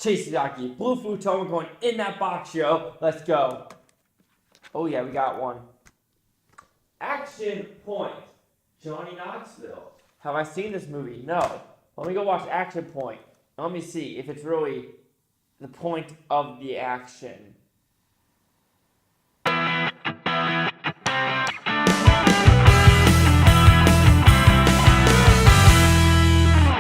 Chase Blue Futon, we're going in that box, yo. Let's go. Oh yeah, we got one. Action Point. Johnny Knoxville. Have I seen this movie? No. Let me go watch Action Point. Let me see if it's really the point of the action.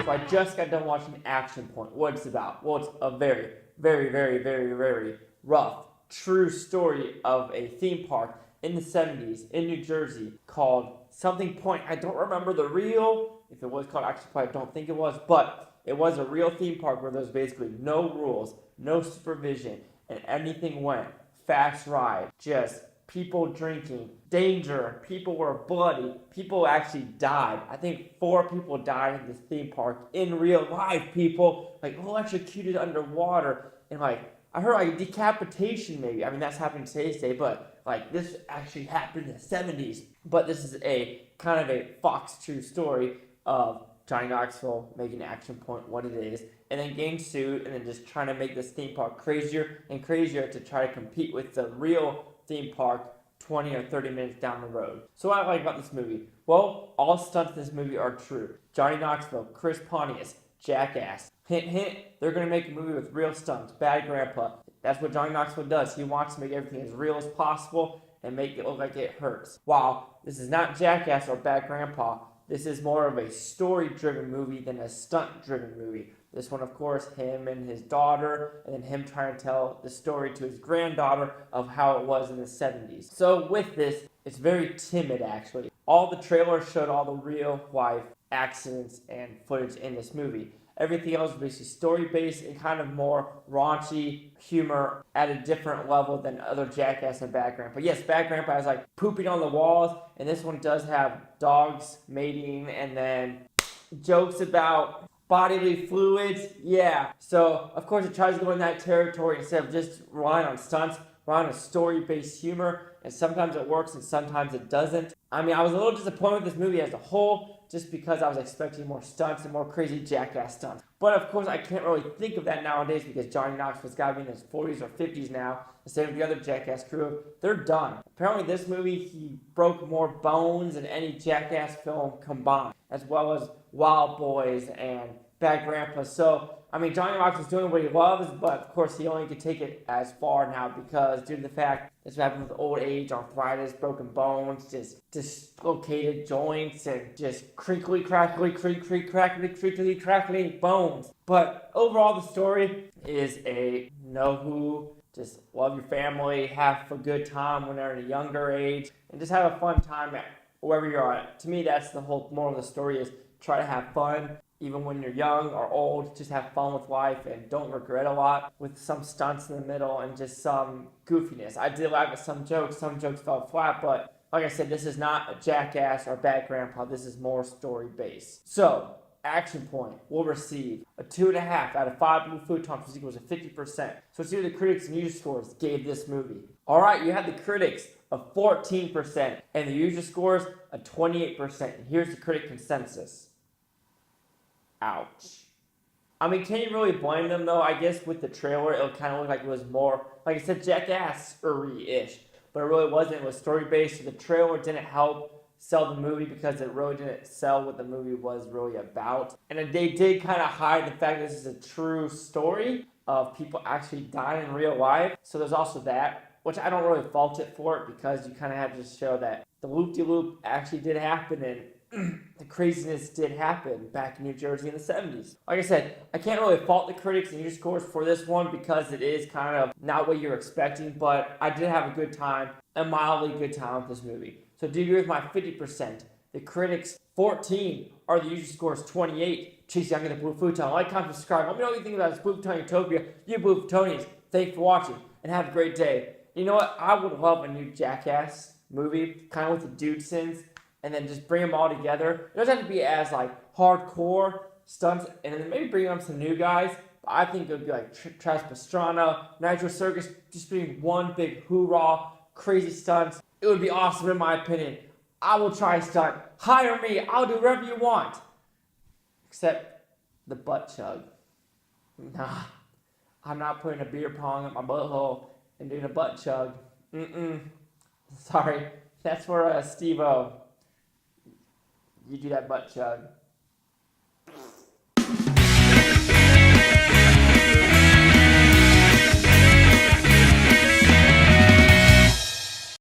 So I just got done watching Action Point. What it's about? Well, it's a very, very, very, very, very rough, true story of a theme park in the 70s in New Jersey called something Point. I don't remember the real, if it was called Action Point, I don't think it was, but it was a real theme park where there was basically no rules, no supervision, and anything went. Fast ride, just people drinking, danger, people were bloody, people actually died. I think 4 people died in this theme park in real life, people, like electrocuted underwater, and like, I heard like decapitation maybe. I mean, that's happening today's day, but like this actually happened in the 70s. But this is a kind of a Fox true story of Johnny Knoxville making Action Point what it is, and then getting sued, and then just trying to make this theme park crazier and crazier to try to compete with the real theme park 20 or 30 minutes down the road. So what I like about this movie? Well, all stunts in this movie are true. Johnny Knoxville, Chris Pontius, Jackass. Hint, hint, they're going to make a movie with real stunts. Bad Grandpa. That's what Johnny Knoxville does. He wants to make everything as real as possible and make it look like it hurts. Wow, this is not Jackass or Bad Grandpa. This is more of a story-driven movie than a stunt-driven movie. This one, of course, him and his daughter, and then him trying to tell the story to his granddaughter of how it was in the 70s. So with this, it's very timid, actually. All the trailers showed all the real-life accidents and footage in this movie. Everything else is basically story-based and kind of more raunchy humor at a different level than other Jackass and Bad Grandpa. Yes, Bad Grandpa has like pooping on the walls, and this one does have dogs mating and then jokes about bodily fluids. Yeah, so of course it tries to go in that territory instead of just relying on stunts, relying on story-based humor, and sometimes it works and sometimes it doesn't. I mean, I was a little disappointed with this movie as a whole, just because I was expecting more stunts and more crazy Jackass stunts. But of course, I can't really think of that nowadays because Johnny Knoxville's got to be in his 40s or 50s now. The same with the other Jackass crew. They're done. Apparently, this movie, he broke more bones than any Jackass film combined, as well as Wild Boys and Bad Grandpa. So, I mean, Johnny Knoxville's doing what he loves, but of course, he only can take it as far now because due to the fact this happened with old age, arthritis, broken bones, just dislocated joints, and just crinkly, crackly bones. But overall, the story is a know who, just love your family, have a good time when they're at a younger age, and just have a fun time at wherever you're at. To me, that's the whole moral of the story is try to have fun. Even when you're young or old, just have fun with life and don't regret a lot with some stunts in the middle and just some goofiness. I did laugh at some jokes fell flat, but like I said, this is not a Jackass or Bad Grandpa. This is more story-based. So, Action Point will receive a 2.5 out of 5 Blue Futons, which equals to 50%. So let's see what the critics and user scores gave this movie. Alright, you have the critics of 14% and the user scores of 28%. And here's the critic consensus. Ouch. I mean, can you really blame them, though? I guess with the trailer, it kind of looked like it was more, like I said, Jackass-ish. But it really wasn't. It was story-based, so the trailer didn't help sell the movie because it really didn't sell what the movie was really about. And they did kind of hide the fact that this is a true story of people actually dying in real life. So there's also that, which I don't really fault it for it because you kind of have to show that the loop-de-loop actually did happen and the craziness did happen back in New Jersey in the 70s. Like I said, I can't really fault the critics and user scores for this one because it is kind of not what you're expecting, but I did have a good time, a mildly good time with this movie. So do you agree with my 50%? The critics 14 are the user scores 28. Chase Young and the Blue Futon. Like, comment, subscribe. Let me know what you think about this Blue Futon Utopia. You Blue Futonians, thanks for watching and have a great day. You know what? I would love a new Jackass movie, kind of with the Dudesons, and then just bring them all together. It doesn't have to be as like hardcore stunts, and then maybe bring on some new guys. But I think it would be like Trash Pastrana, Nitro Circus, just being one big hoorah, crazy stunts. It would be awesome in my opinion. I will try a stunt. Hire me. I'll do whatever you want. Except the butt chug. Nah. I'm not putting a beer pong in my butthole and doing a butt chug. Sorry, that's for Steve-O. You do that butt chug.